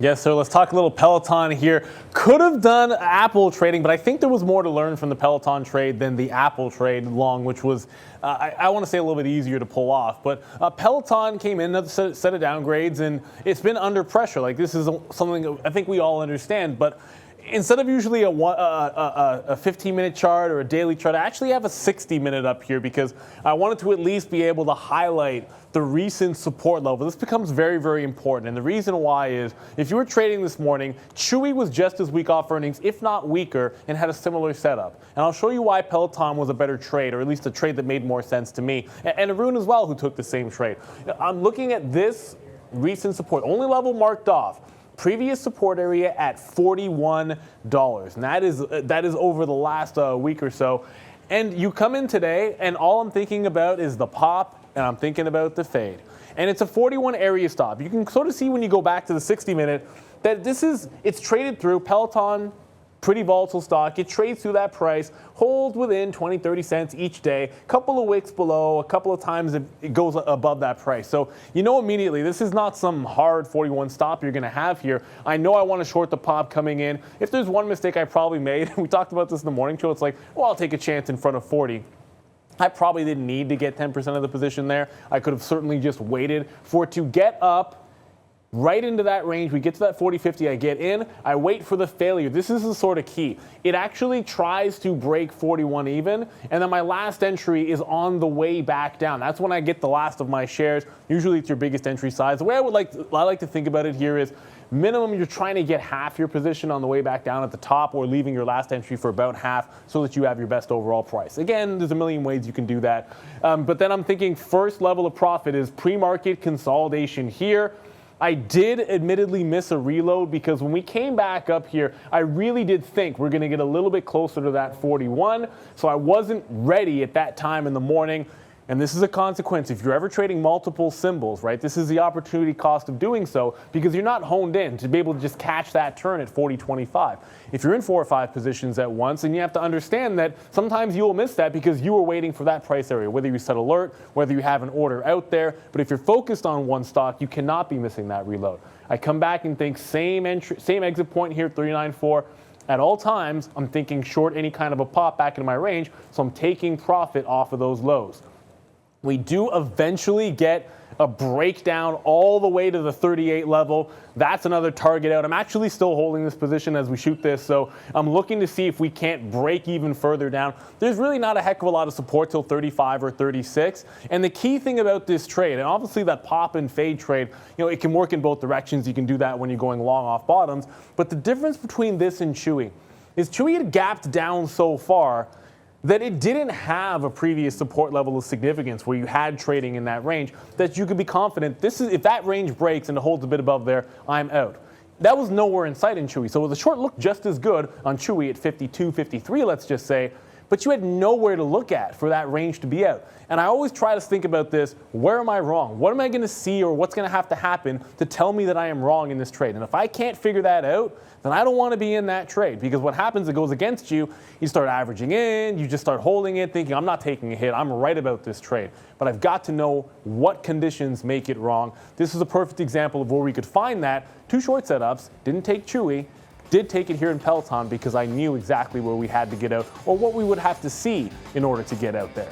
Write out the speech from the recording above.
Yes, sir. Let's talk a little Peloton here. Could have done Apple trading, but I think there was more to learn from the Peloton trade than the Apple trade long, which was, I want to say, a little bit easier to pull off. But Peloton came in, another set of downgrades, and it's been under pressure. Like, this is something I think we all understand. But instead of usually a 15-minute chart or a daily chart, I actually have a 60-minute up here because I wanted to at least be able to highlight the recent support level. This becomes very, very important. And the reason why is, if you were trading this morning, Chewy was just as weak off earnings, if not weaker, and had a similar setup. And I'll show you why Peloton was a better trade, or at least a trade that made more sense to me. And Arun as well, who took the same trade. I'm looking at this recent support, only level marked off. Previous support area at $41, and that is over the last week or so. And you come in today, and all I'm thinking about is the pop, and I'm thinking about the fade. And it's a 41 area stop. You can sort of see when you go back to the 60-minute that it's traded through. Peloton, pretty volatile stock. It trades through that price, holds within 20, 30 cents each day, a couple of wicks below, a couple of times it goes above that price. So you know immediately this is not some hard 41 stop you're going to have here. I know I want to short the pop coming in. If there's one mistake I probably made, we talked about this in the morning show, it's like, well, I'll take a chance in front of 40. I probably didn't need to get 10% of the position there. I could have certainly just waited for it to get up right into that range. We get to that 40-50, I get in, I wait for the failure. This is the sort of key. It actually tries to break 41 even, and then my last entry is on the way back down. That's when I get the last of my shares. Usually it's your biggest entry size. The way I like to think about it here is, minimum, you're trying to get half your position on the way back down at the top, or leaving your last entry for about half so that you have your best overall price. Again, there's a million ways you can do that. But then I'm thinking first level of profit is pre-market consolidation here. I did admittedly miss a reload because when we came back up here, I really did think we're going to get a little bit closer to that 41. So I wasn't ready at that time in the morning. And this is a consequence. If you're ever trading multiple symbols, right, this is the opportunity cost of doing so because you're not honed in to be able to just catch that turn at 40.25. If you're in 4 or 5 positions at once, and you have to understand that sometimes you will miss that because you were waiting for that price area, whether you set alert, whether you have an order out there. But if you're focused on one stock, you cannot be missing that reload. I come back and think same exit point here, 394. At all times, I'm thinking short any kind of a pop back into my range, so I'm taking profit off of those lows. We do eventually get a breakdown all the way to the 38 level. That's another target out. I'm actually still holding this position as we shoot this, so I'm looking to see if we can't break even further down. There's really not a heck of a lot of support till 35 or 36. And the key thing about this trade, and obviously that pop and fade trade, it can work in both directions. You can do that when you're going long off bottoms. But the difference between this and Chewy is Chewy had gapped down so far that it didn't have a previous support level of significance where you had trading in that range that you could be confident if that range breaks and it holds a bit above there, I'm out. That was nowhere in sight in Chewy. So the short looked just as good on Chewy at 52, 53, let's just say, but you had nowhere to look at for that range to be out. And I always try to think about this, where am I wrong? What am I going to see or what's going to have to happen to tell me that I am wrong in this trade? And if I can't figure that out, then I don't want to be in that trade, because what happens, it goes against you. You start averaging in, you just start holding it, thinking I'm not taking a hit, I'm right about this trade. But I've got to know what conditions make it wrong. This is a perfect example of where we could find that. 2 short setups, didn't take Chewy, did take it here in Peloton because I knew exactly where we had to get out or what we would have to see in order to get out there.